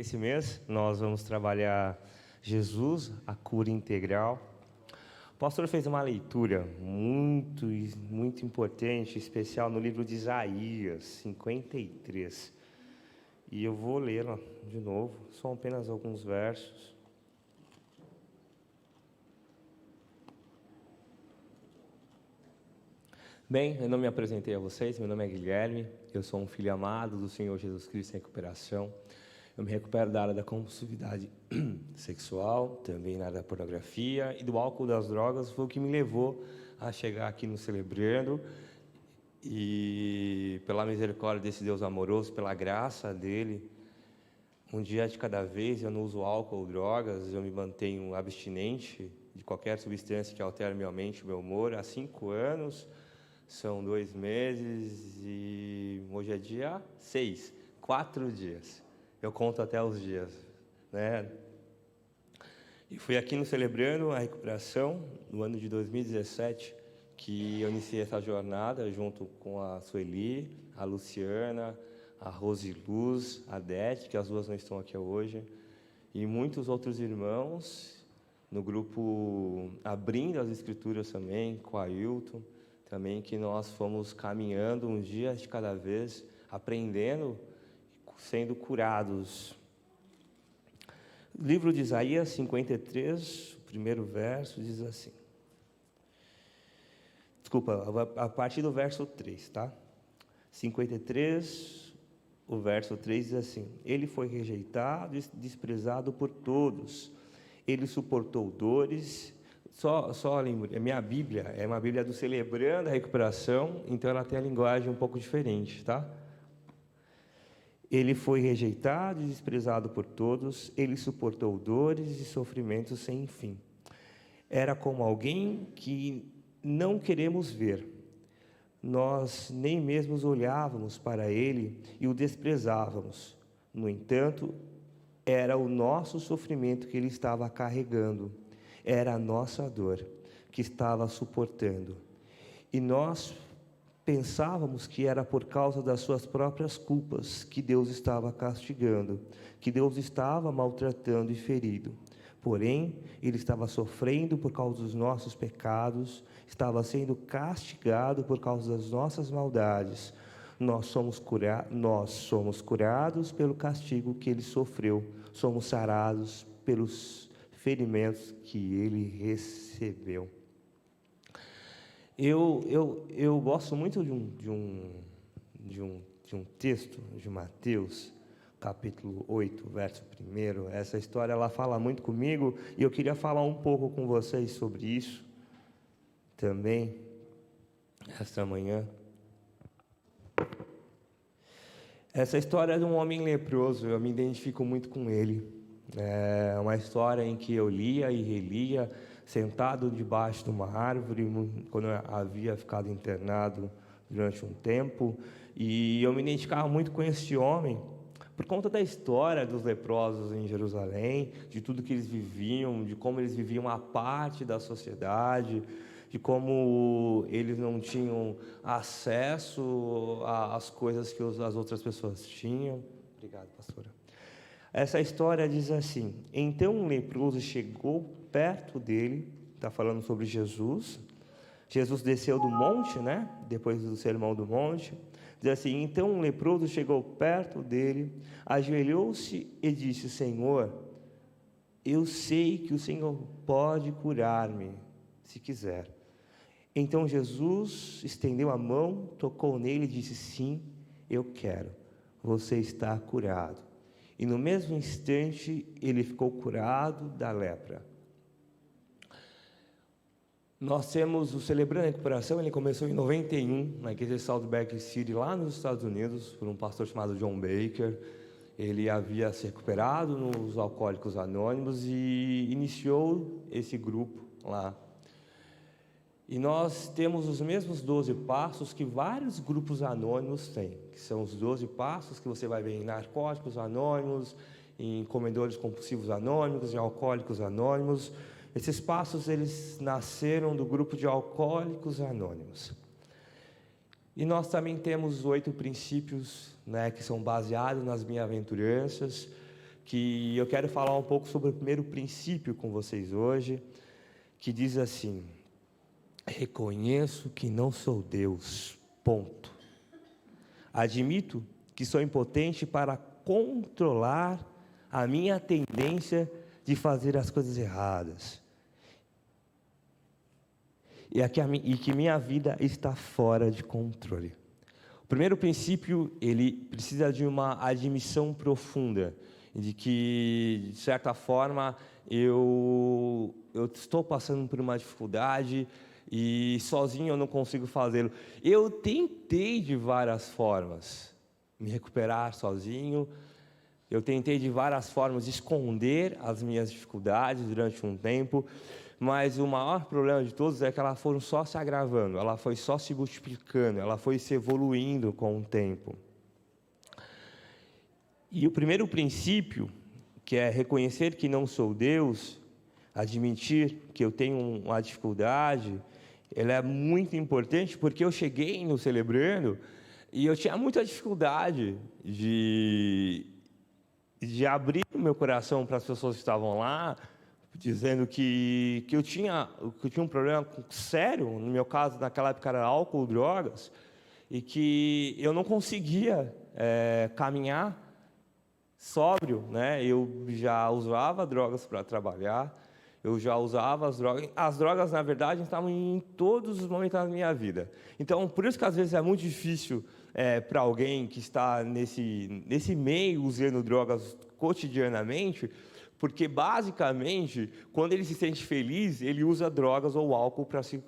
Esse mês nós vamos trabalhar Jesus, a cura integral. O pastor fez uma leitura muito importante, especial, no livro de Isaías 53. E eu vou lê-la de novo, são apenas alguns versos. Bem, eu não me apresentei a vocês, meu nome é Guilherme, eu sou um filho amado do Senhor Jesus Cristo em recuperação. Eu me recupero da área da compulsividade sexual, também na área da pornografia e do álcool, das drogas. Foi o que me levou a chegar aqui no Celebrando. E pela misericórdia desse Deus amoroso, pela graça dele, um dia de cada vez eu não uso álcool ou drogas, eu me mantenho abstinente de qualquer substância que altere minha mente, meu humor. Há 5 anos, são 2 meses e hoje é dia 6, 4 dias. Eu conto até os dias, né? E foi aqui no Celebrando a Recuperação, no ano de 2017, que eu iniciei essa jornada junto com a Sueli, a Luciana, a Rosiluz, a Dete, que as duas não estão aqui hoje, e muitos outros irmãos, no grupo Abrindo as Escrituras também, com a Ailton, também, que nós fomos caminhando um dia de cada vez, aprendendo, sendo curados. Livro de Isaías 53, o primeiro verso, diz assim. Desculpa, a partir do verso 3, tá? 53, o verso 3 diz assim: Ele foi rejeitado e desprezado por todos. Ele suportou dores. Só lembro, a minha Bíblia é uma Bíblia do Celebrando a Recuperação, então ela tem a linguagem um pouco diferente, tá? Ele foi rejeitado e desprezado por todos, ele suportou dores e sofrimentos sem fim. Era como alguém que não queremos ver. Nós nem mesmo olhávamos para ele e o desprezávamos. No entanto, era o nosso sofrimento que ele estava carregando. Era a nossa dor que estava suportando. E nós pensávamos que era por causa das suas próprias culpas que Deus estava castigando, que Deus estava maltratando e ferido. Porém, Ele estava sofrendo por causa dos nossos pecados, estava sendo castigado por causa das nossas maldades. Nós somos curados pelo castigo que Ele sofreu, somos sarados pelos ferimentos que Ele recebeu. Eu gosto muito de um texto de Mateus, capítulo 8, verso 1. Essa história ela fala muito comigo e eu queria falar um pouco com vocês sobre isso também, esta manhã. Essa história é de um homem leproso, eu me identifico muito com ele. É uma história em que eu lia e relia, sentado debaixo de uma árvore, quando eu havia ficado internado durante um tempo, e eu me identificava muito com esse homem, por conta da história dos leprosos em Jerusalém, de tudo que eles viviam, de como eles viviam à parte da sociedade, de como eles não tinham acesso às coisas que as outras pessoas tinham. Obrigado, pastora. Essa história diz assim: então um leproso chegou perto dele, está falando sobre Jesus. Jesus desceu do monte, né? Depois do sermão do monte. Diz assim: então um leproso chegou perto dele, ajoelhou-se e disse: Senhor, eu sei que o Senhor pode curar-me, se quiser. Então Jesus estendeu a mão, tocou nele e disse: sim, eu quero, você está curado. E no mesmo instante, ele ficou curado da lepra. Nós temos o Celebrando a Recuperação, ele começou em 91, na igreja de Salt Lake City, lá nos Estados Unidos, por um pastor chamado John Baker. Ele havia se recuperado nos Alcoólicos Anônimos e iniciou esse grupo lá. E nós temos os mesmos 12 passos que vários grupos anônimos têm, que são os 12 passos que você vai ver em Narcóticos Anônimos, em Comedores Compulsivos Anônimos, em Alcoólicos Anônimos. Esses passos, eles nasceram do grupo de Alcoólicos Anônimos. E nós também temos 8 princípios, né, que são baseados nas bem-aventuranças, que eu quero falar um pouco sobre o primeiro princípio com vocês hoje, que diz assim: reconheço que não sou Deus, ponto. Admito que sou impotente para controlar a minha tendência de fazer as coisas erradas. E que minha vida está fora de controle. O primeiro princípio, ele precisa de uma admissão profunda, de que, de certa forma, eu estou passando por uma dificuldade e sozinho eu não consigo fazê-lo. Eu tentei de várias formas me recuperar sozinho, eu tentei de várias formas esconder as minhas dificuldades durante um tempo, mas o maior problema de todos é que elas foram só se agravando, ela foi só se multiplicando, ela foi se evoluindo com o tempo. E o primeiro princípio, que é reconhecer que não sou Deus, admitir que eu tenho uma dificuldade, ele é muito importante, porque eu cheguei no Celebrando e eu tinha muita dificuldade de abrir o meu coração para as pessoas que estavam lá, dizendo que eu tinha um problema sério, no meu caso, naquela época era álcool, drogas, e que eu não conseguia caminhar sóbrio, né? Eu já usava drogas para trabalhar, eu já usava as drogas, na verdade, estavam em todos os momentos da minha vida. Então, por isso que às vezes é muito difícil para alguém que está nesse meio usando drogas cotidianamente, porque, basicamente, quando ele se sente feliz, ele usa drogas ou álcool para se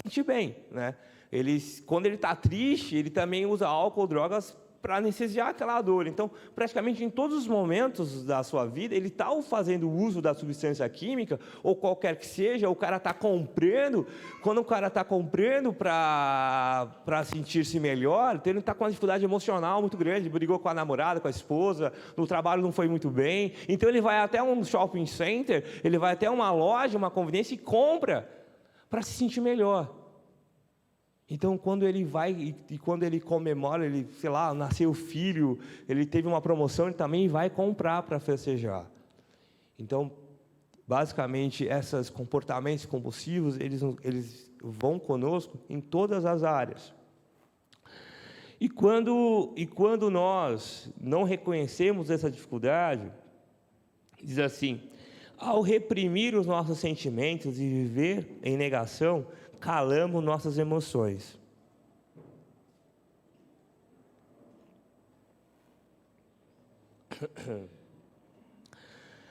sentir bem, né? Quando ele está triste, ele também usa álcool ou drogas para anestesiar aquela dor. Então, praticamente em todos os momentos da sua vida, ele está fazendo uso da substância química, ou qualquer que seja, o cara está comprando. Quando o cara está comprando para sentir-se melhor, ele está com uma dificuldade emocional muito grande, brigou com a namorada, com a esposa, no trabalho não foi muito bem, então ele vai até um shopping center, ele vai até uma loja, uma conveniência e compra para se sentir melhor. Então, quando ele vai e quando ele comemora, ele, sei lá, nasceu filho, ele teve uma promoção, ele também vai comprar para festejar. Então, basicamente, esses comportamentos compulsivos, eles vão conosco em todas as áreas. E quando nós não reconhecemos essa dificuldade, diz assim: ao reprimir os nossos sentimentos e viver em negação, calamos nossas emoções.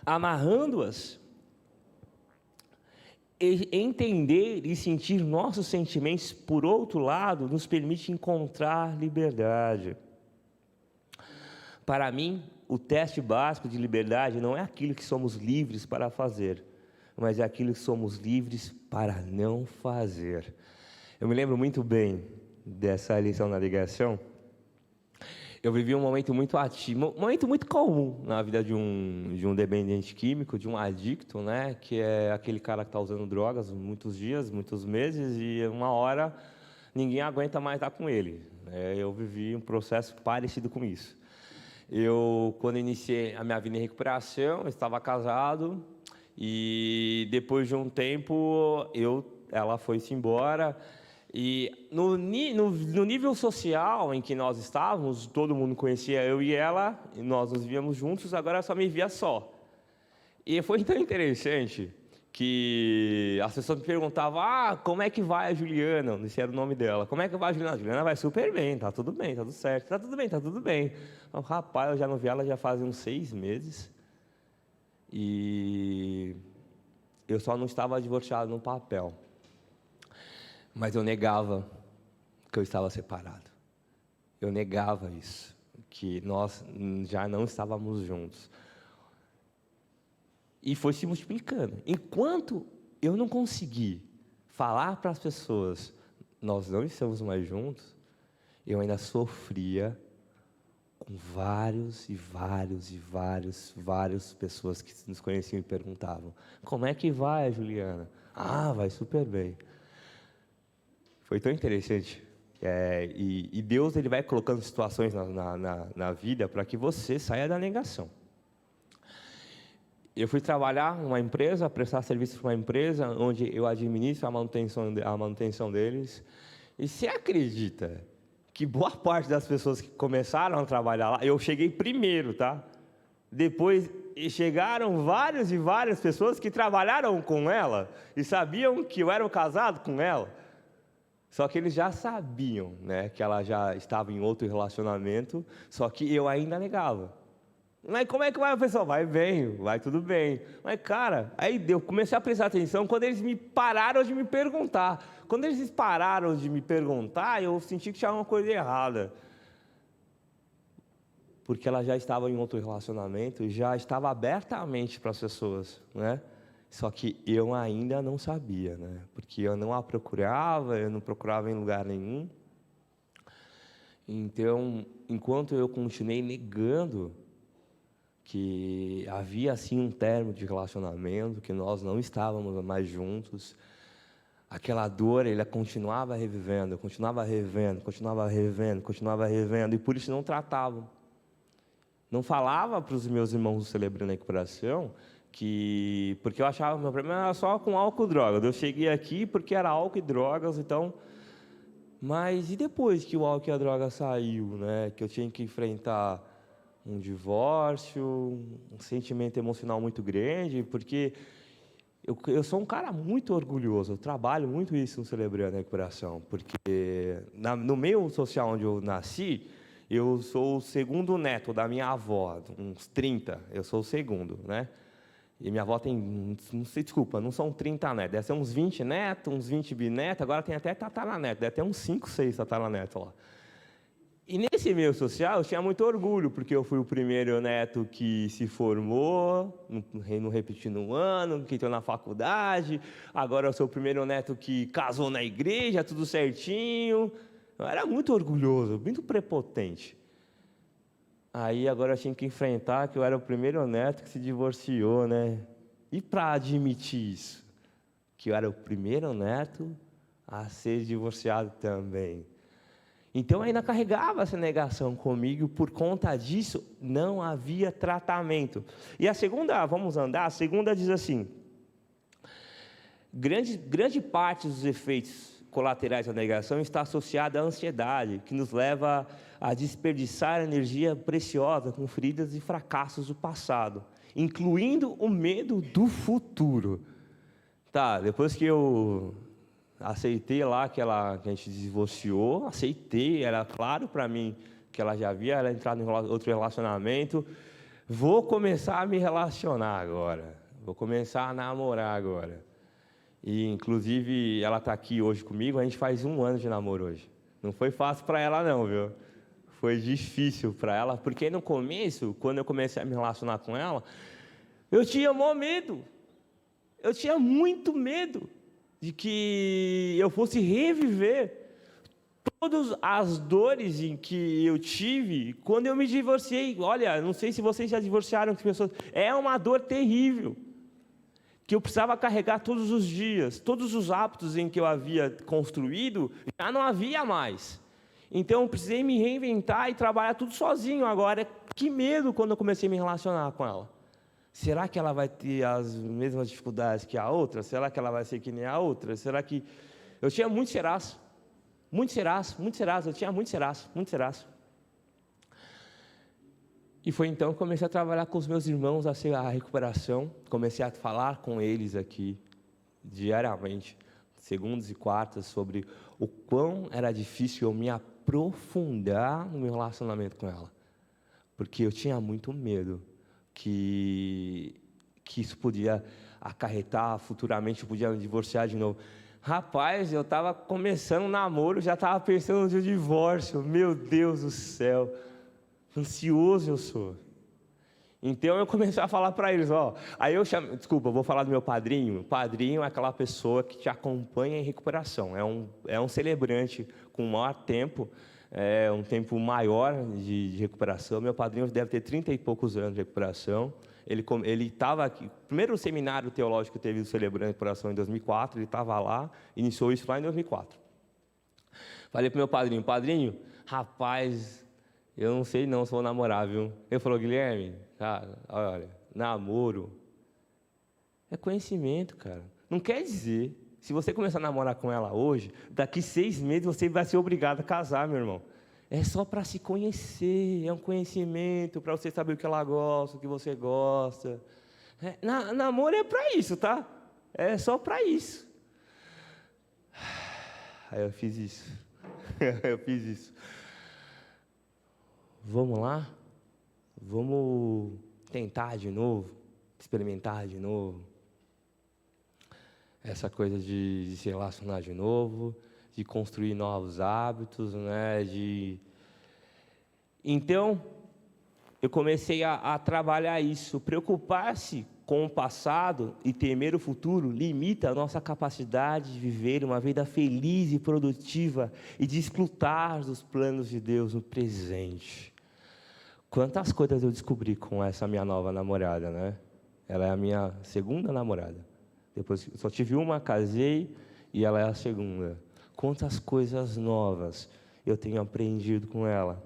Amarrando-as, entender e sentir nossos sentimentos, por outro lado, nos permite encontrar liberdade. Para mim, o teste básico de liberdade não é aquilo que somos livres para fazer, mas é aquilo que somos livres para não fazer. Eu me lembro muito bem dessa lição na ligação. Eu vivi um momento muito ativo, um momento muito comum na vida de um dependente químico, de um adicto, né? Que é aquele cara que está usando drogas muitos dias, muitos meses, e uma hora ninguém aguenta mais estar com ele. Eu vivi um processo parecido com isso. Quando iniciei a minha vida em recuperação, eu estava casado, e depois de um tempo ela foi-se embora, e no nível social em que nós estávamos, todo mundo conhecia eu e ela, e nós nos víamos juntos, agora eu só me via só. E foi tão interessante que as pessoas me perguntavam: como é que vai a Juliana? Esse era o nome dela. Como é que vai a Juliana? A Juliana vai super bem, tá tudo bem, tá tudo certo, tá tudo bem, tá tudo bem. Mas, rapaz, eu já não vi ela já fazem uns 6 meses. E eu só não estava divorciado no papel. Mas eu negava que eu estava separado. Eu negava isso, que nós já não estávamos juntos. E foi se multiplicando. Enquanto eu não consegui falar para as pessoas: nós não estamos mais juntos, eu ainda sofria com várias pessoas que nos conheciam e perguntavam: como é que vai, Juliana? Vai super bem. Foi tão interessante. E Deus, ele vai colocando situações na vida para que você saia da negação. eu fui trabalhar numa empresa, prestar serviço para uma empresa, onde eu administro a manutenção deles. E você acredita que boa parte das pessoas que começaram a trabalhar lá, eu cheguei primeiro, tá? Depois chegaram várias e várias pessoas que trabalharam com ela e sabiam que eu era casado com ela. Só que eles já sabiam, né, que ela já estava em outro relacionamento, só que eu ainda negava. Mas como é que vai, pessoal? Vai bem, vai tudo bem. Mas, cara, aí eu comecei a prestar atenção quando eles me pararam de me perguntar. Quando eles pararam de me perguntar, eu senti que tinha uma coisa errada. Porque ela já estava em outro relacionamento, já estava abertamente para as pessoas, né? Só que eu ainda não sabia, né? Porque eu não a procurava, eu não procurava em lugar nenhum. Então, enquanto eu continuei negando que havia, sim, um término de relacionamento, que nós não estávamos mais juntos, aquela dor, ele continuava revivendo, continuava revendo, continuava revendo, continuava revendo, e por isso não tratavam. Não falava para os meus irmãos celebrando a recuperação, porque eu achava que o meu problema era só com álcool e drogas. Eu cheguei aqui porque era álcool e drogas, então... Mas e depois que o álcool e a droga saiu, né? Que eu tinha que enfrentar um divórcio, um sentimento emocional muito grande, porque eu sou um cara muito orgulhoso, eu trabalho muito isso no Celebrando a Recuperação, porque no meio social onde eu nasci, eu sou o segundo neto da minha avó, uns 30, eu sou o segundo, né? E minha avó tem, não sei, desculpa, não são 30 netos, deve ser uns 20 netos, uns 20 bisnetos, agora tem até tataraneto, deve ter uns 5, 6 tataranetos lá. E nesse meio social eu tinha muito orgulho, porque eu fui o primeiro neto que se formou, não repetindo um ano, que entrou na faculdade, agora eu sou o primeiro neto que casou na igreja, tudo certinho. Eu era muito orgulhoso, muito prepotente. Aí agora eu tinha que enfrentar que eu era o primeiro neto que se divorciou, né? E para admitir isso, que eu era o primeiro neto a ser divorciado também. Então eu ainda carregava essa negação comigo, por conta disso não havia tratamento. E a segunda, vamos andar, a segunda diz assim: grande parte dos efeitos colaterais da negação está associada à ansiedade, que nos leva a desperdiçar energia preciosa com feridas e fracassos do passado, incluindo o medo do futuro. Tá, depois que eu aceitei lá que a gente divorciou, aceitei, era claro para mim que ela já havia entrado em outro relacionamento, vou começar a me relacionar agora, vou começar a namorar agora. E, inclusive, ela está aqui hoje comigo, a gente faz 1 ano de namoro hoje. Não foi fácil para ela não, viu? Foi difícil para ela, porque no começo, quando eu comecei a me relacionar com ela, eu tinha maior medo. Eu tinha muito medo de que eu fosse reviver todas as dores em que eu tive quando eu me divorciei. Olha, não sei se vocês já divorciaram com pessoas, é uma dor terrível, que eu precisava carregar todos os dias, todos os hábitos em que eu havia construído, já não havia mais. Então, eu precisei me reinventar e trabalhar tudo sozinho agora. Que medo quando eu comecei a me relacionar com ela. Será que ela vai ter as mesmas dificuldades que a outra? Será que ela vai ser que nem a outra? Será que... Eu tinha muito ceraço, eu tinha muito ceraço. E foi então que comecei a trabalhar com os meus irmãos a recuperação, comecei a falar com eles aqui, diariamente, segundas e quartas, sobre o quão era difícil eu me aprofundar no meu relacionamento com ela. Porque eu tinha muito medo que isso podia acarretar, futuramente eu podia me divorciar de novo. Rapaz, eu estava começando um namoro, já estava pensando no divórcio, meu Deus do céu, ansioso eu sou. Então eu comecei a falar para eles, aí eu chamo, desculpa, eu vou falar do meu padrinho. O padrinho é aquela pessoa que te acompanha em recuperação, é um celebrante com maior tempo, um tempo maior de recuperação. Meu padrinho deve ter 30 e poucos anos de recuperação. Ele estava aqui, o primeiro seminário teológico que teve o Celebrando a Recuperação em 2004, ele estava lá, iniciou isso lá em 2004. Falei para o meu padrinho, rapaz, eu não sei não se vou namorar, viu? Ele falou, Guilherme, cara, olha, namoro É conhecimento, cara. Não quer dizer, se você começar a namorar com ela hoje, daqui 6 meses você vai ser obrigado a casar, meu irmão. É só para se conhecer, é um conhecimento, para você saber o que ela gosta, o que você gosta. Namoro é para isso, tá? É só para isso. Aí eu fiz isso. Eu fiz isso. Vamos lá? Vamos tentar de novo? Experimentar de novo? Essa coisa de se relacionar de novo, de construir novos hábitos, né? Então, eu comecei a trabalhar isso. Preocupar-se com o passado e temer o futuro limita a nossa capacidade de viver uma vida feliz e produtiva e de desfrutar dos planos de Deus no presente. Quantas coisas eu descobri com essa minha nova namorada, né? Ela é a minha segunda namorada. Depois só tive uma, casei, e ela é a segunda. Quantas coisas novas eu tenho aprendido com ela.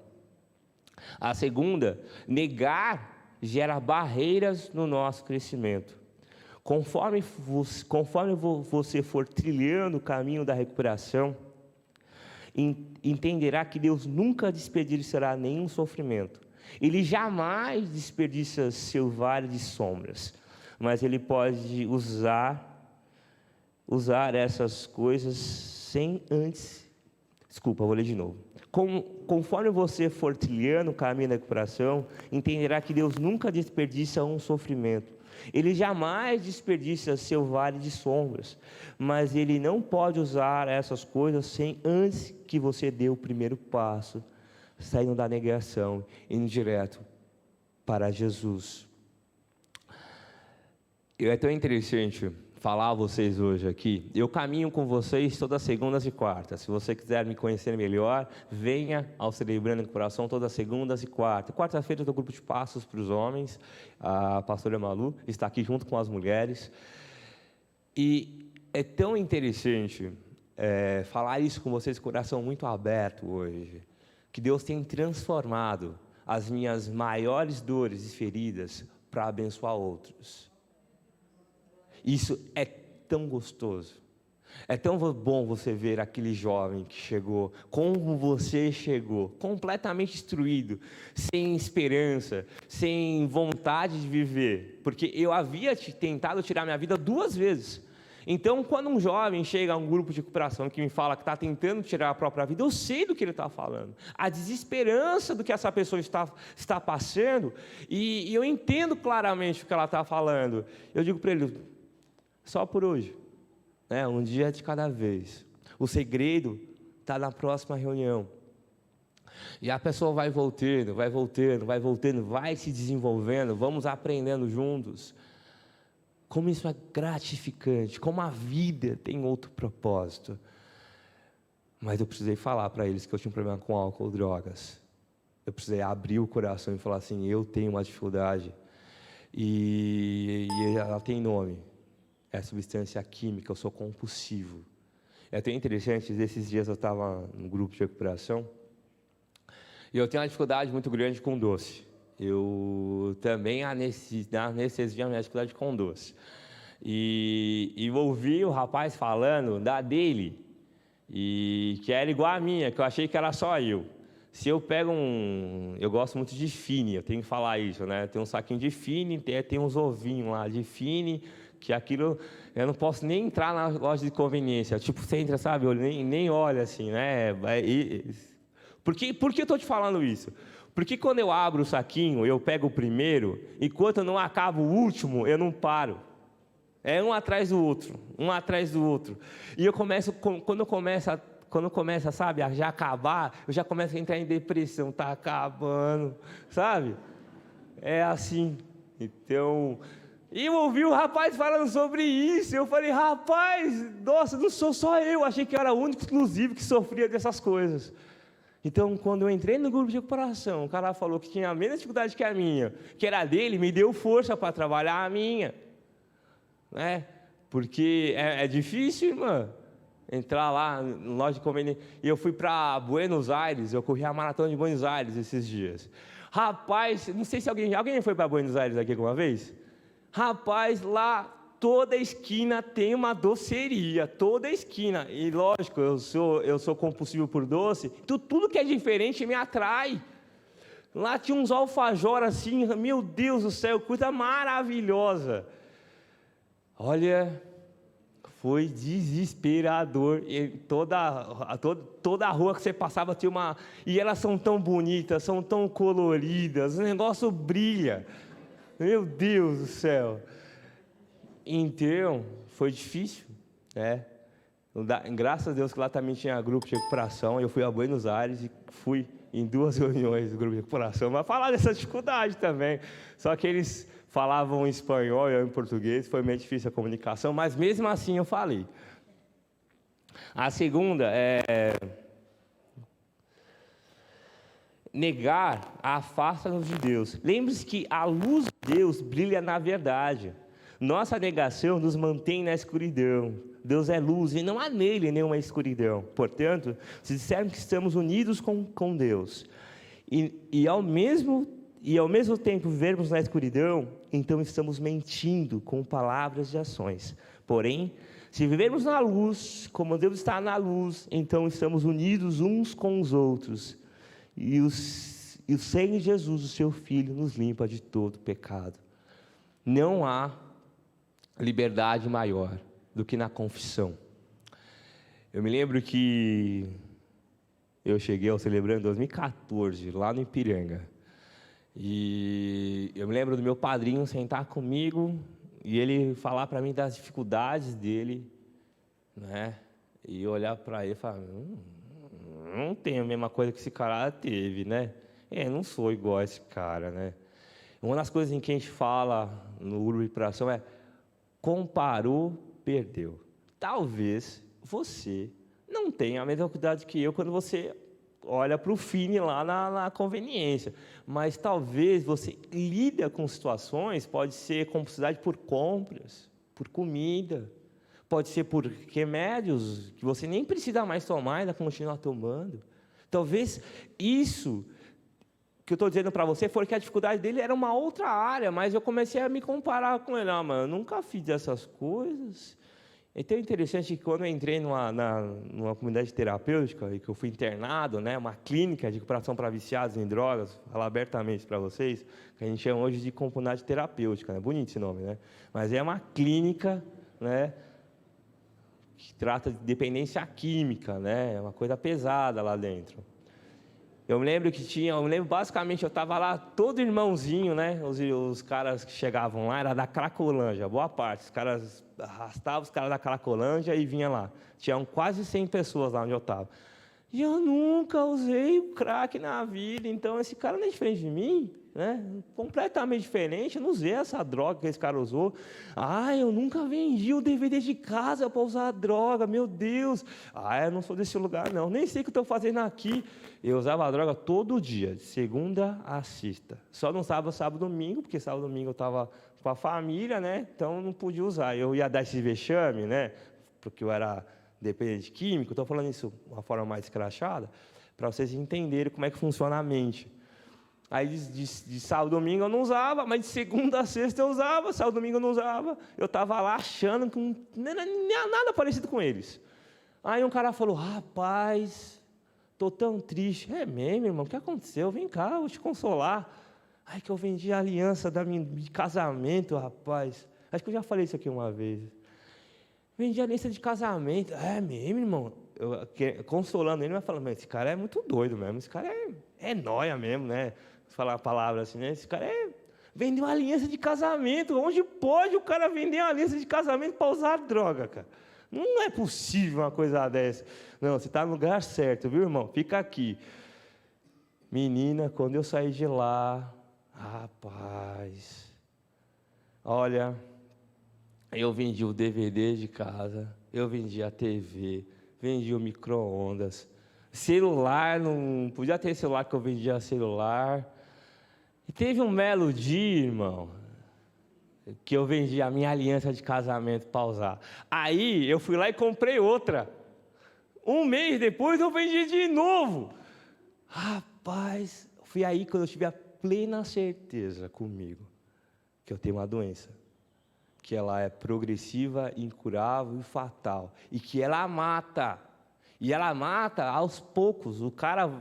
A segunda, negar gera barreiras no nosso crescimento. Conforme você for trilhando o caminho da recuperação, entenderá que Deus nunca desperdiçará nenhum sofrimento. Ele jamais desperdiça seu vale de sombras, mas Ele pode usar essas coisas sem antes... Desculpa, vou ler de novo. Conforme você for trilhando o caminho da recuperação, entenderá que Deus nunca desperdiça um sofrimento. Ele jamais desperdiça seu vale de sombras, mas Ele não pode usar essas coisas sem antes que você dê o primeiro passo, saindo da negação, indo direto para Jesus. É tão interessante falar a vocês hoje aqui. Eu caminho com vocês todas segundas e quartas. Se você quiser me conhecer melhor, venha ao Celebrando em Coração todas segundas e quartas. Quarta-feira eu estou grupo de passos para os homens. A pastora Malu está aqui junto com as mulheres. E é tão interessante falar isso com vocês, coração muito aberto hoje, que Deus tem transformado as minhas maiores dores e feridas para abençoar outros. Isso é tão gostoso. É tão bom você ver aquele jovem que chegou, como você chegou, completamente destruído, sem esperança, sem vontade de viver. Porque eu havia tentado tirar minha vida 2 vezes. Então, quando um jovem chega a um grupo de recuperação que me fala que está tentando tirar a própria vida, eu sei do que ele está falando, a desesperança do que essa pessoa está passando, e eu entendo claramente o que ela está falando. Eu digo para ele, só por hoje, né? Um dia de cada vez. O segredo está na próxima reunião. E a pessoa vai voltando, vai se desenvolvendo, vamos aprendendo juntos. Como isso é gratificante, como a vida tem outro propósito. Mas eu precisei falar para eles que eu tinha um problema com álcool ou drogas. Eu precisei abrir o coração e falar assim, eu tenho uma dificuldade. E ela tem nome. É substância química, eu sou compulsivo. É até interessante, esses dias eu estava no grupo de recuperação, e eu tenho uma dificuldade muito grande com doce. Eu também, nesses dias, minha dificuldade com doce. E ouvi o rapaz falando da dele, e que era igual a minha, que eu achei que era só eu. Se eu pego eu gosto muito de Fini, eu tenho que falar isso, né? Tem um saquinho de Fini, tem uns ovinhos lá de Fini, que aquilo, eu não posso nem entrar na loja de conveniência. Tipo, você entra, sabe, eu nem olho assim, né? Por que eu estou te falando isso? Porque quando eu abro o saquinho, eu pego o primeiro, enquanto eu não acabo o último, eu não paro. É um atrás do outro, um atrás do outro. E eu começo, quando começa, sabe, a já acabar, eu já começo a entrar em depressão, tá acabando, sabe? É assim. Então, e eu ouvi o rapaz falando sobre isso, eu falei, rapaz, nossa, não sou só eu, achei que eu era o único exclusivo que sofria dessas coisas. Então, quando eu entrei no grupo de recuperação, o cara falou que tinha a mesma dificuldade que a minha, que era dele, me deu força para trabalhar a minha, né? Porque é difícil, irmã, entrar lá na loja de conveniência. E eu fui para Buenos Aires, eu corri a maratona de Buenos Aires esses dias. Rapaz, não sei se alguém foi para Buenos Aires aqui alguma vez? Rapaz, lá toda esquina tem uma doceria, toda esquina. E lógico, eu sou compulsivo por doce, então tudo que é diferente me atrai. Lá tinha uns alfajor assim, meu Deus do céu, coisa maravilhosa. Olha, foi desesperador. E toda a rua que você passava tinha uma... E elas são tão bonitas, são tão coloridas, o negócio brilha. Meu Deus do céu. Então, foi difícil, né? Graças a Deus que lá também tinha grupo de recuperação. Eu fui a Buenos Aires e fui em 2 reuniões do grupo de recuperação, mas falar dessa dificuldade também. Só que eles falavam em espanhol e eu em português, foi meio difícil a comunicação, mas mesmo assim eu falei. A segunda é... negar afasta-nos de Deus. Lembre-se que a luz de Deus brilha na verdade. Nossa negação nos mantém na escuridão. Deus é luz e não há nele nenhuma escuridão. Portanto, se dissermos que estamos unidos com Deus e ao mesmo tempo vivermos na escuridão, então estamos mentindo com palavras e ações. Porém, se vivermos na luz, como Deus está na luz, então estamos unidos uns com os outros. E o sangue de Jesus, o seu Filho, nos limpa de todo pecado. Não há liberdade maior do que na confissão. Eu me lembro que eu cheguei ao Celebrando em 2014, lá no Ipiranga. E eu me lembro do meu padrinho sentar comigo e ele falar para mim das dificuldades dele, né? E eu olhar para ele e falar, não tenho a mesma coisa que esse cara teve, né? Não sou igual a esse cara, né? Uma das coisas em que a gente fala no Grupo de Recuperação é comparou, perdeu. Talvez você não tenha a mesma cuidado que eu quando você olha para o fim lá na conveniência, mas talvez você lida com situações, pode ser compulsividade por compras, por comida, pode ser por remédios que você nem precisa mais tomar, ainda continuar tomando. Talvez isso que eu estou dizendo para você foi que a dificuldade dele era uma outra área, mas eu comecei a me comparar com ele. Mano, eu nunca fiz essas coisas. Então é interessante que quando eu entrei numa comunidade terapêutica, e que eu fui internado, né, uma clínica de recuperação para viciados em drogas, vou falar abertamente para vocês, que a gente chama hoje de comunidade terapêutica, né? Bonito esse nome, né? Mas é uma clínica, né, que trata de dependência química, né? É uma coisa pesada lá dentro. Eu me lembro basicamente, eu estava lá todo irmãozinho, né? Os caras que chegavam lá, era da Cracolândia, boa parte. Os caras arrastavam os caras da Cracolândia e vinha lá. Tinham quase 100 pessoas lá onde eu estava. E eu nunca usei o crack na vida, então esse cara não é diferente de mim, né? Completamente diferente, eu não usei essa droga que esse cara usou. Eu nunca vendi o DVD de casa para usar droga, meu Deus. Eu não sou desse lugar não, nem sei o que estou fazendo aqui. Eu usava a droga todo dia, de segunda a sexta. Só não sábado e domingo, porque sábado e domingo eu estava com a família, né? Então não podia usar. Eu ia dar esse vexame, né? Porque eu era dependente químico. Estou falando isso de uma forma mais escrachada, para vocês entenderem como é que funciona a mente. Aí de sábado e domingo eu não usava, mas de segunda a sexta eu usava, sábado e domingo eu não usava. Eu estava lá achando que não era nada parecido com eles. Aí um cara falou, rapaz, estou tão triste. É mesmo, irmão, o que aconteceu? Vem cá, eu vou te consolar. Que eu vendi a aliança de casamento, rapaz. Acho que eu já falei isso aqui uma vez. Vendi a aliança de casamento. É mesmo, irmão? Eu, consolando ele, mas falando, esse cara é muito doido mesmo, esse cara é nóia mesmo, né? Falar a palavra assim, né? Esse cara vendeu uma aliança de casamento. Onde pode o cara vender uma aliança de casamento para usar droga, cara? Não é possível uma coisa dessa. Não, você está no lugar certo, viu, irmão? Fica aqui. Menina, quando eu saí de lá, rapaz, olha, eu vendi o DVD de casa, eu vendi a TV, vendi o micro-ondas, celular, não podia ter celular que eu vendia celular. E teve um belo dia, irmão, que eu vendi a minha aliança de casamento para usar. Aí eu fui lá e comprei outra. Um mês depois eu vendi de novo. Rapaz, foi aí quando eu tive a plena certeza comigo que eu tenho uma doença, que ela é progressiva, incurável e fatal, e que ela mata. E ela mata aos poucos.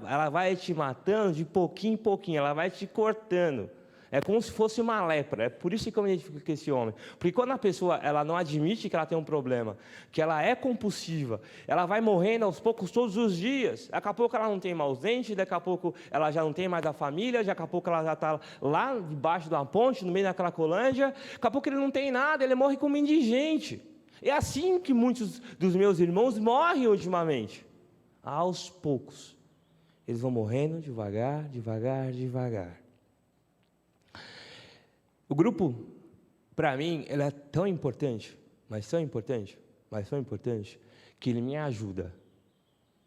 Ela vai te matando de pouquinho em pouquinho, ela vai te cortando. É como se fosse uma lepra. É por isso que eu me identifico com esse homem. Porque quando a pessoa ela não admite que ela tem um problema, que ela é compulsiva, ela vai morrendo aos poucos todos os dias. Daqui a pouco ela não tem mais os dentes, daqui a pouco ela já não tem mais a família, daqui a pouco ela já está lá debaixo de uma ponte, no meio da Cracolândia. Daqui a pouco ele não tem nada, ele morre como indigente. É assim que muitos dos meus irmãos morrem ultimamente. Aos poucos. Eles vão morrendo devagar, devagar, devagar. O grupo, para mim, ele é tão importante, mas tão importante, mas tão importante, que ele me ajuda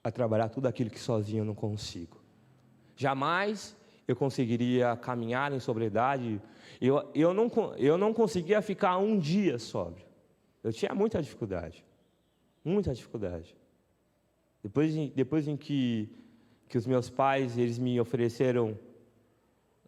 a trabalhar tudo aquilo que sozinho eu não consigo. Jamais eu conseguiria caminhar em sobriedade. Eu não conseguia ficar um dia sóbrio. Eu tinha muita dificuldade. Muita dificuldade. Depois em que os meus pais, eles me ofereceram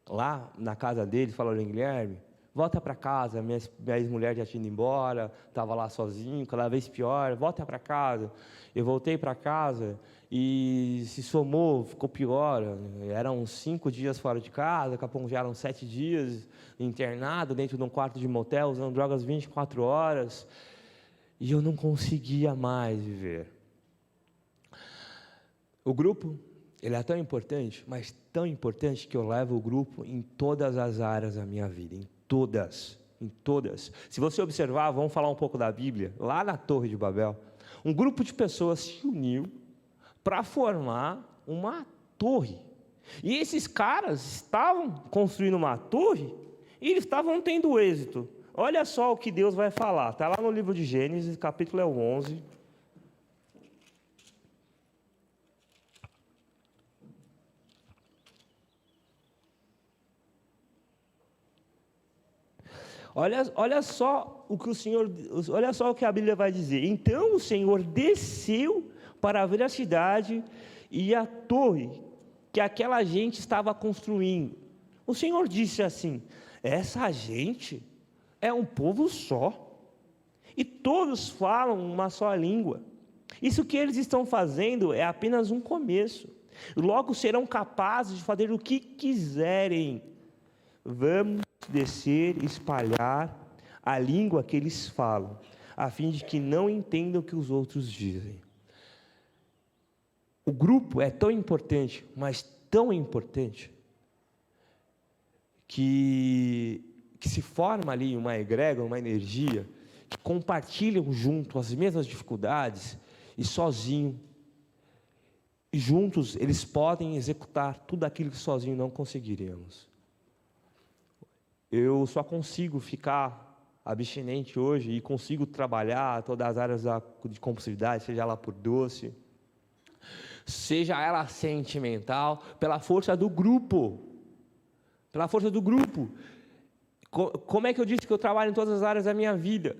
lá na casa deles, falaram: Guilherme, volta para casa, minha ex-mulher já tinha ido embora, estava lá sozinho, cada vez pior, volta para casa. Eu voltei para casa e se somou, ficou pior. Eram 5 dias fora de casa, daqui a pouco já eram 7 dias internado dentro de um quarto de motel, usando drogas 24 horas, e eu não conseguia mais viver. O grupo, ele é tão importante, mas tão importante que eu levo o grupo em todas as áreas da minha vida, em todas. Se você observar, vamos falar um pouco da Bíblia, lá na Torre de Babel, um grupo de pessoas se uniu para formar uma torre. E esses caras estavam construindo uma torre e eles estavam tendo êxito. Olha só o que Deus vai falar, está lá no livro de Gênesis, capítulo 11. Olha só o que a Bíblia vai dizer. Então o Senhor desceu para ver a cidade e a torre que aquela gente estava construindo. O Senhor disse assim: essa gente é um povo só, e todos falam uma só língua. Isso que eles estão fazendo é apenas um começo. Logo serão capazes de fazer o que quiserem. Vamos descer e espalhar a língua que eles falam, a fim de que não entendam o que os outros dizem. O grupo é tão importante, mas tão importante, que se forma ali uma egrégora, uma energia, que compartilham junto as mesmas dificuldades, e sozinho, e juntos eles podem executar tudo aquilo que sozinho não conseguiríamos. Eu só consigo ficar abstinente hoje e consigo trabalhar todas as áreas de compulsividade, seja ela por doce, seja ela sentimental, pela força do grupo. Pela força do grupo. Como é que eu disse que eu trabalho em todas as áreas da minha vida?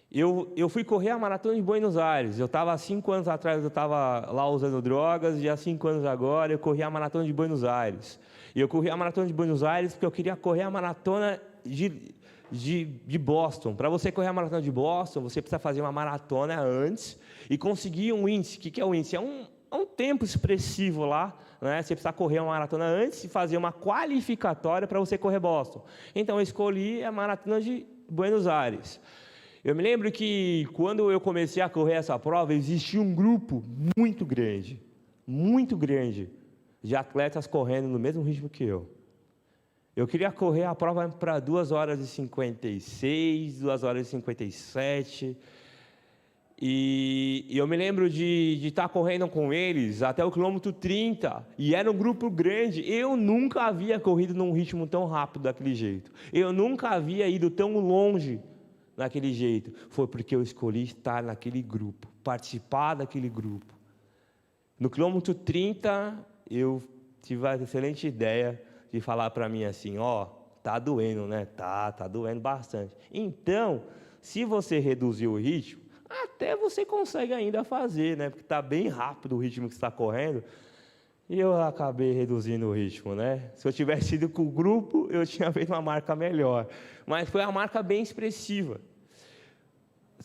Eu fui correr a maratona de Buenos Aires. Eu estava há 5 anos atrás, eu estava lá usando drogas, e há 5 anos agora eu corri a maratona de Buenos Aires. E eu corri a maratona de Buenos Aires porque eu queria correr a maratona de Boston. Para você correr a maratona de Boston, você precisa fazer uma maratona antes e conseguir um índice. O que é o índice? É um tempo expressivo lá, né? Você precisa correr uma maratona antes e fazer uma qualificatória para você correr Boston. Então eu escolhi a maratona de Buenos Aires. Eu me lembro que quando eu comecei a correr essa prova, existia um grupo muito grande, de atletas correndo no mesmo ritmo que eu. Eu queria correr a prova para 2 horas e 56, 2 horas e 57, e eu me lembro de estar correndo com eles até o quilômetro 30, e era um grupo grande. Eu nunca havia corrido num ritmo tão rápido daquele jeito, eu nunca havia ido tão longe daquele jeito. Foi porque eu escolhi estar naquele grupo, participar daquele grupo. No quilômetro 30, eu tive a excelente ideia de falar para mim assim: tá doendo, né? Tá doendo bastante. Então, se você reduzir o ritmo, até você consegue ainda fazer, né? Porque está bem rápido o ritmo que você está correndo. E eu acabei reduzindo o ritmo, né? Se eu tivesse ido com o grupo, eu tinha feito uma marca melhor. Mas foi uma marca bem expressiva.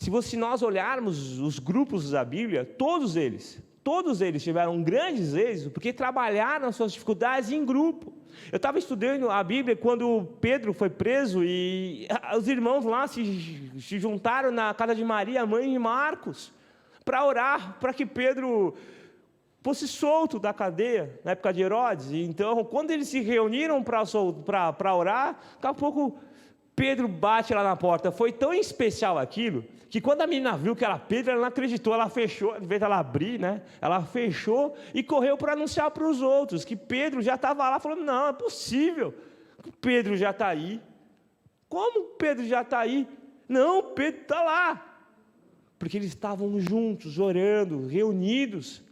Se nós olharmos os grupos da Bíblia, todos eles tiveram grandes êxitos, porque trabalharam as suas dificuldades em grupo. Eu estava estudando a Bíblia quando Pedro foi preso, e os irmãos lá se juntaram na casa de Maria, mãe de Marcos, para orar, para que Pedro fosse solto da cadeia, na época de Herodes. Então, quando eles se reuniram para orar, daqui a pouco Pedro bate lá na porta. Foi tão especial aquilo, que quando a menina viu que era Pedro, ela não acreditou, ela fechou, em vez dela abrir, né? Ela fechou e correu para anunciar para os outros, que Pedro já estava lá, falando, não, é possível, Pedro já está aí. Como Pedro já está aí? Não, Pedro está lá. Porque eles estavam juntos, orando, reunidos,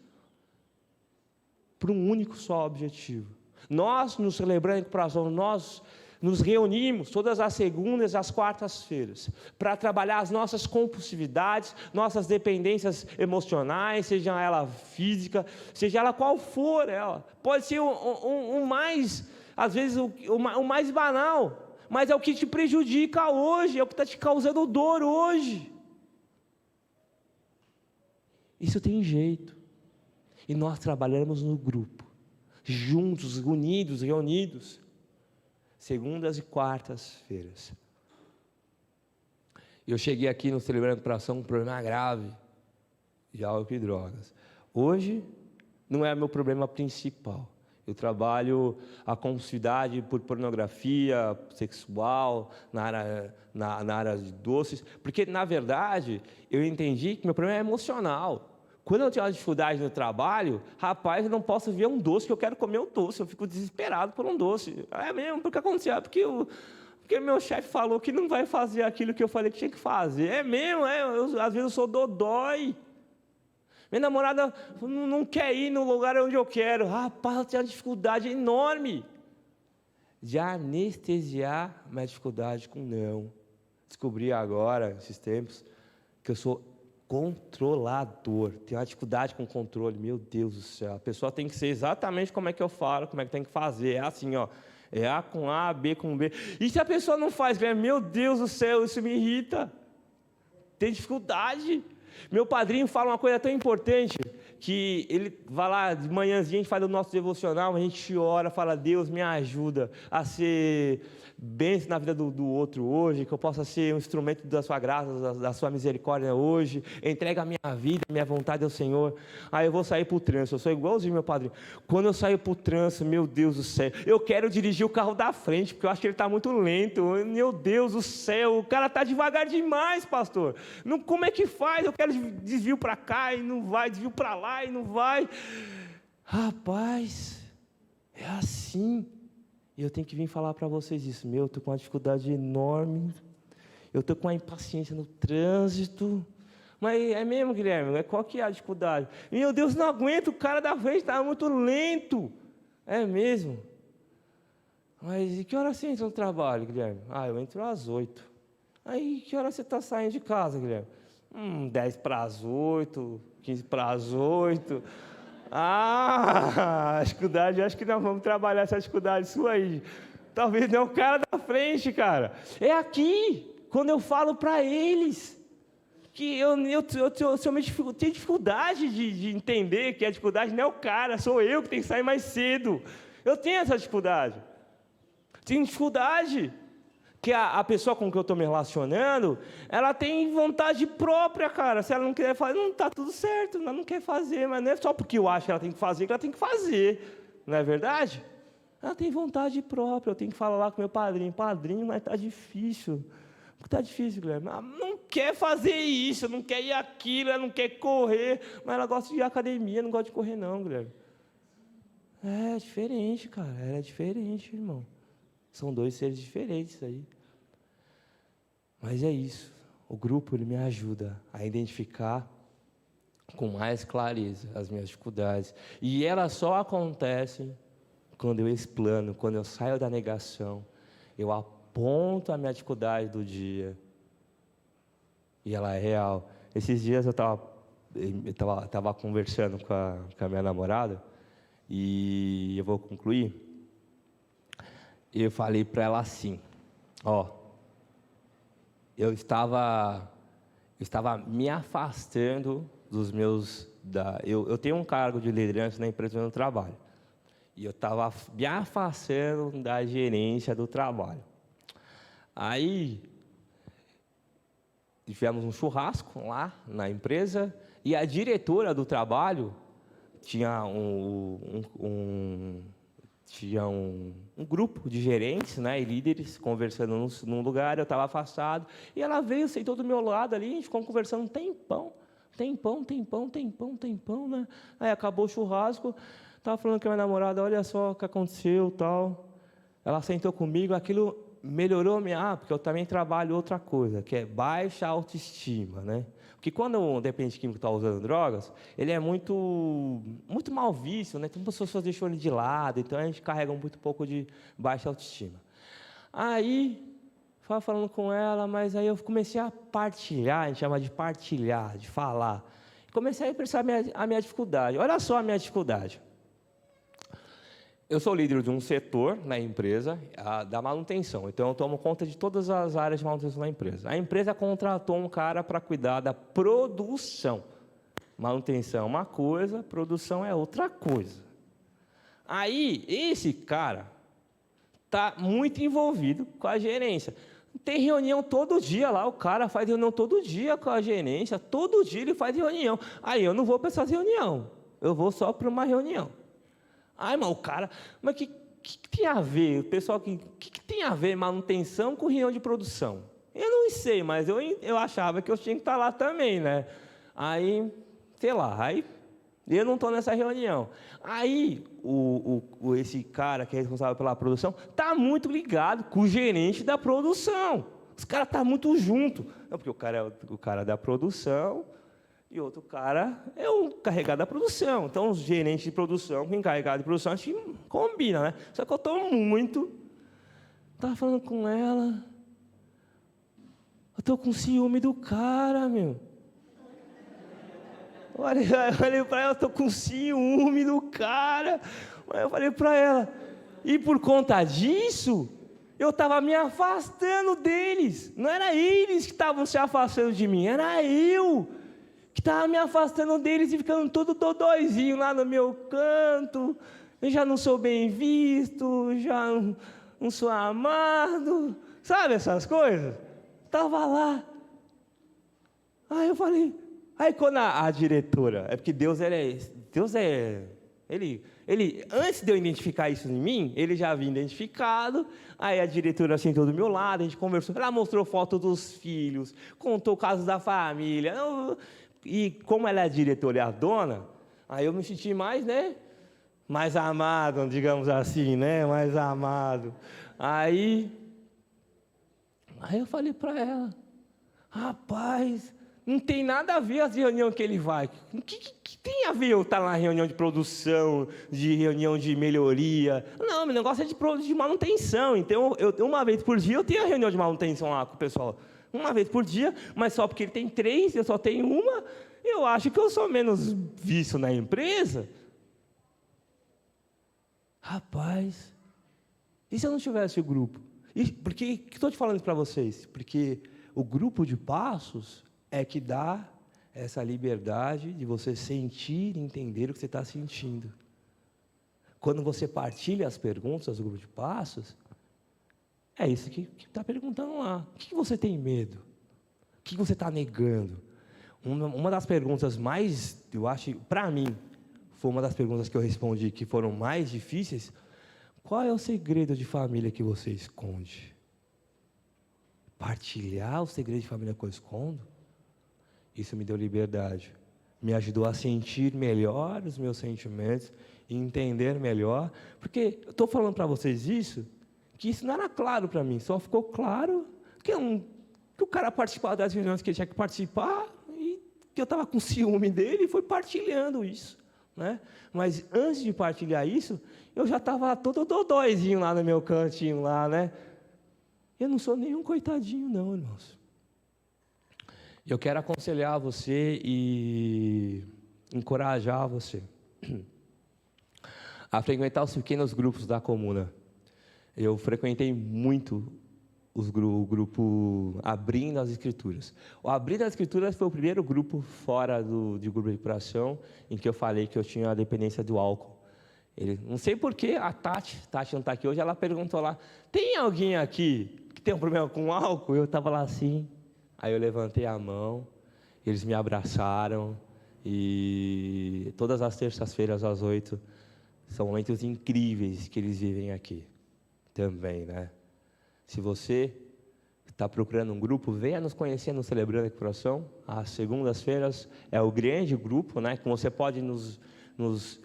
para um único só objetivo. Nós nos celebrando com prazer, nós nos reunimos todas as segundas e as quartas-feiras para trabalhar as nossas compulsividades, nossas dependências emocionais, seja ela física, seja ela qual for ela. Pode ser o mais, às vezes, o mais banal, mas é o que te prejudica hoje, é o que está te causando dor hoje. Isso tem jeito. E nós trabalhamos no grupo, juntos, unidos, reunidos, segundas e quartas-feiras. Eu cheguei aqui no Celebrando Coração com um problema grave de álcool e drogas. Hoje, não é meu problema principal. Eu trabalho a compulsividade por pornografia sexual, na área de doces, porque, na verdade, eu entendi que meu problema é emocional. Quando eu tenho uma dificuldade no trabalho, rapaz, eu não posso ver um doce, que eu quero comer um doce, eu fico desesperado por um doce. É mesmo, porque aconteceu, porque meu chefe falou que não vai fazer aquilo que eu falei que tinha que fazer. É mesmo, às vezes eu sou dodói. Minha namorada não quer ir no lugar onde eu quero. Rapaz, eu tenho uma dificuldade enorme de anestesiar minha dificuldade com não. Descobri agora, esses tempos, que eu sou controlador, tenho uma dificuldade com controle. Meu Deus do céu, a pessoa tem que ser exatamente como é que eu falo, como é que tem que fazer, é assim, ó, é A com A, B com B, e se a pessoa não faz, meu Deus do céu, isso me irrita, tem dificuldade. Meu padrinho fala uma coisa tão importante, que ele vai lá, de manhãzinha a gente faz o nosso devocional, a gente ora, fala, Deus me ajuda a ser bênção na vida do outro hoje, que eu possa ser um instrumento da sua graça, da sua misericórdia hoje, entrega a minha vida, a minha vontade ao Senhor. Aí eu vou sair para o trânsito, eu sou igualzinho meu padrinho, quando eu saio para o trânsito, meu Deus do céu, eu quero dirigir o carro da frente, porque eu acho que ele está muito lento, meu Deus do céu, o cara está devagar demais, pastor, não, como é que faz? Eu quero desvio para cá e não vai, desvio para lá e não vai. Rapaz, é assim. E eu tenho que vir falar para vocês isso. Eu estou com uma dificuldade enorme. Eu estou com uma impaciência no trânsito. Mas é mesmo, Guilherme? Qual que é a dificuldade? Meu Deus, não aguento, o cara da frente está muito lento. É mesmo? Mas e que hora você entra no trabalho, Guilherme? Eu entro às 8. Aí, que hora você está saindo de casa, Guilherme? 10 para as 8, 15 para as 8. A dificuldade, acho que nós vamos trabalhar essa dificuldade sua aí. Talvez não é o cara da frente, cara. É aqui, quando eu falo para eles, que eu tenho dificuldade de entender que a dificuldade não é o cara, sou eu que tenho que sair mais cedo. Eu tenho essa dificuldade. Tenho dificuldade. Que a pessoa com que eu estou me relacionando, ela tem vontade própria, cara. Se ela não quer fazer, não está tudo certo, ela não quer fazer, mas não é só porque eu acho que ela tem que fazer, não é verdade? Ela tem vontade própria, eu tenho que falar lá com meu padrinho, mas está difícil. Está difícil, Guilherme. Ela não quer fazer isso, não quer ir aquilo, ela não quer correr, mas ela gosta de ir à academia, não gosta de correr não, Guilherme. É diferente, cara, é diferente, irmão. São dois seres diferentes aí. Mas é isso. O grupo, ele me ajuda a identificar com mais clareza as minhas dificuldades. E elas só acontecem quando eu explano, quando eu saio da negação. Eu aponto a minha dificuldade do dia. E ela é real. Esses dias eu estava conversando com a minha namorada. E eu vou concluir. Eu falei para ela assim, eu estava estava me afastando dos meus... Eu tenho um cargo de liderança na empresa onde eu trabalho. E eu estava me afastando da gerência do trabalho. Aí, tivemos um churrasco lá na empresa e a diretora do trabalho tinha um grupo de gerentes, né, e líderes conversando num lugar. Eu estava afastado e ela veio, sentou do meu lado ali, a gente ficou conversando um tempão, né? Aí acabou o churrasco, estava falando com a minha namorada, olha só o que aconteceu, tal. Ela sentou comigo, aquilo melhorou porque eu também trabalho outra coisa, que é baixa autoestima, né? Porque quando um dependente químico está usando drogas, ele é muito mal visto, né? Então as pessoas deixam ele de lado, então a gente carrega muito pouco de baixa autoestima. Aí, estava falando com ela, mas aí eu comecei a partilhar, a gente chama de partilhar, de falar. Comecei a perceber a minha dificuldade. Olha só a minha dificuldade. Eu sou líder de um setor na empresa, da manutenção. Então, eu tomo conta de todas as áreas de manutenção da empresa. A empresa contratou um cara para cuidar da produção. Manutenção é uma coisa, produção é outra coisa. Aí, esse cara está muito envolvido com a gerência. Tem reunião todo dia lá, o cara faz reunião todo dia com a gerência, todo dia ele faz reunião. Aí, eu não vou para essas reuniões, eu vou só para uma reunião. Ai, mas o cara... Mas que tem a ver, o pessoal, que tem a ver manutenção com reunião de produção? Eu não sei, mas eu achava que eu tinha que estar lá também, né? Aí, sei lá, aí eu não estou nessa reunião. Aí, esse cara que é responsável pela produção está muito ligado com o gerente da produção. Os caras estão muito juntos. Não, porque o cara é o cara da produção... E outro cara é o encarregado da produção. Então, os gerentes de produção com o encarregado de produção, a gente combina, né? Só que eu estou muito... Estava falando com ela... Eu estou com ciúme do cara, meu. Olha, eu falei para ela, eu estou com ciúme do cara. Aí eu falei para ela... E por conta disso, eu estava me afastando deles. Não era eles que estavam se afastando de mim, era eu que estava me afastando deles e ficando todo dodóizinho lá no meu canto. Eu já não sou bem visto, já não sou amado, sabe essas coisas? Estava lá. Aí eu falei... Aí quando a diretora... É porque Deus ele, antes de eu identificar isso em mim, ele já havia identificado. Aí a diretora sentou do meu lado, a gente conversou. Ela mostrou foto dos filhos, contou o caso da família. E como ela é a diretora e a dona, aí eu me senti mais, né? Mais amado, digamos assim, né? Mais amado. Aí eu falei para ela, rapaz, não tem nada a ver as reuniões que ele vai. O que tem a ver eu estar na reunião de produção, de reunião de melhoria? Não, meu negócio é de manutenção. Então, uma vez por dia eu tenho a reunião de manutenção lá com o pessoal. Uma vez por dia, mas só porque ele tem 3, eu só tenho uma, eu acho que eu sou menos visto na empresa. Rapaz, e se eu não tivesse o grupo? Por que estou te falando isso para vocês? Porque o grupo de passos é que dá essa liberdade de você sentir e entender o que você está sentindo. Quando você partilha as perguntas do grupo de passos, é isso que está perguntando lá. O que você tem medo? O que você está negando? Uma das perguntas mais, eu acho, para mim, foi uma das perguntas que eu respondi que foram mais difíceis. Qual é o segredo de família que você esconde? Partilhar o segredo de família que eu escondo? Isso me deu liberdade. Me ajudou a sentir melhor os meus sentimentos e entender melhor. Porque eu estou falando para vocês isso, que isso não era claro para mim. Só ficou claro que o cara participava das reuniões que ele tinha que participar e que eu estava com ciúme dele e foi partilhando isso. Né? Mas antes de partilhar isso, eu já estava todo dodóizinho lá no meu cantinho lá, né? Eu não sou nenhum coitadinho não, irmãos. Eu quero aconselhar você e encorajar você a frequentar os pequenos grupos da comuna. Eu frequentei muito o grupo Abrindo as Escrituras. O Abrindo as Escrituras foi o primeiro grupo fora de grupo de recuperação em que eu falei que eu tinha a dependência do álcool. Não sei por que a Tati não está aqui hoje, ela perguntou lá, tem alguém aqui que tem um problema com álcool? Eu estava lá assim, aí eu levantei a mão, eles me abraçaram, e todas as terças-feiras às 8 são momentos incríveis que eles vivem aqui também, né? Se você está procurando um grupo, venha nos conhecer no Celebrando a Recuperação. Às segundas-feiras é o grande grupo, né? Que você pode nos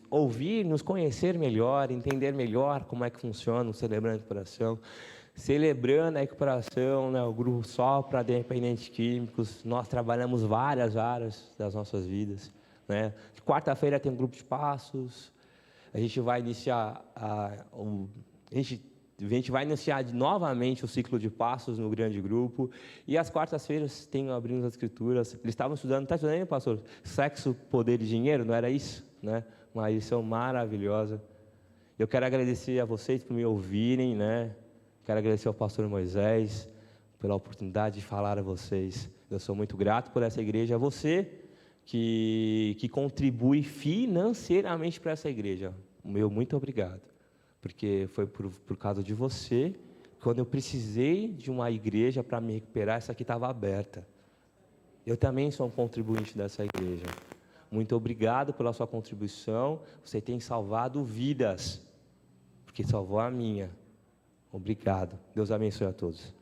ouvir, nos conhecer melhor, entender melhor como é que funciona o Celebrando a Recuperação. Celebrando a Recuperação, né? O grupo só para dependentes químicos. Nós trabalhamos várias áreas das nossas vidas, né? Quarta-feira tem um grupo de passos. A gente vai iniciar a gente vai iniciar novamente o ciclo de passos no grande grupo. E às quartas-feiras tem Abrindo as Escrituras. Eles estavam estudando, está estudando, pastor? Sexo, poder e dinheiro, não era isso? Né? Uma lição maravilhosa. Eu quero agradecer a vocês por me ouvirem, né? Quero agradecer ao pastor Moisés pela oportunidade de falar a vocês. Eu sou muito grato por essa igreja. A você que contribui financeiramente para essa igreja. Meu muito obrigado. Porque foi por causa de você, quando eu precisei de uma igreja para me recuperar, essa aqui estava aberta. Eu também sou um contribuinte dessa igreja. Muito obrigado pela sua contribuição, você tem salvado vidas, porque salvou a minha. Obrigado. Deus abençoe a todos.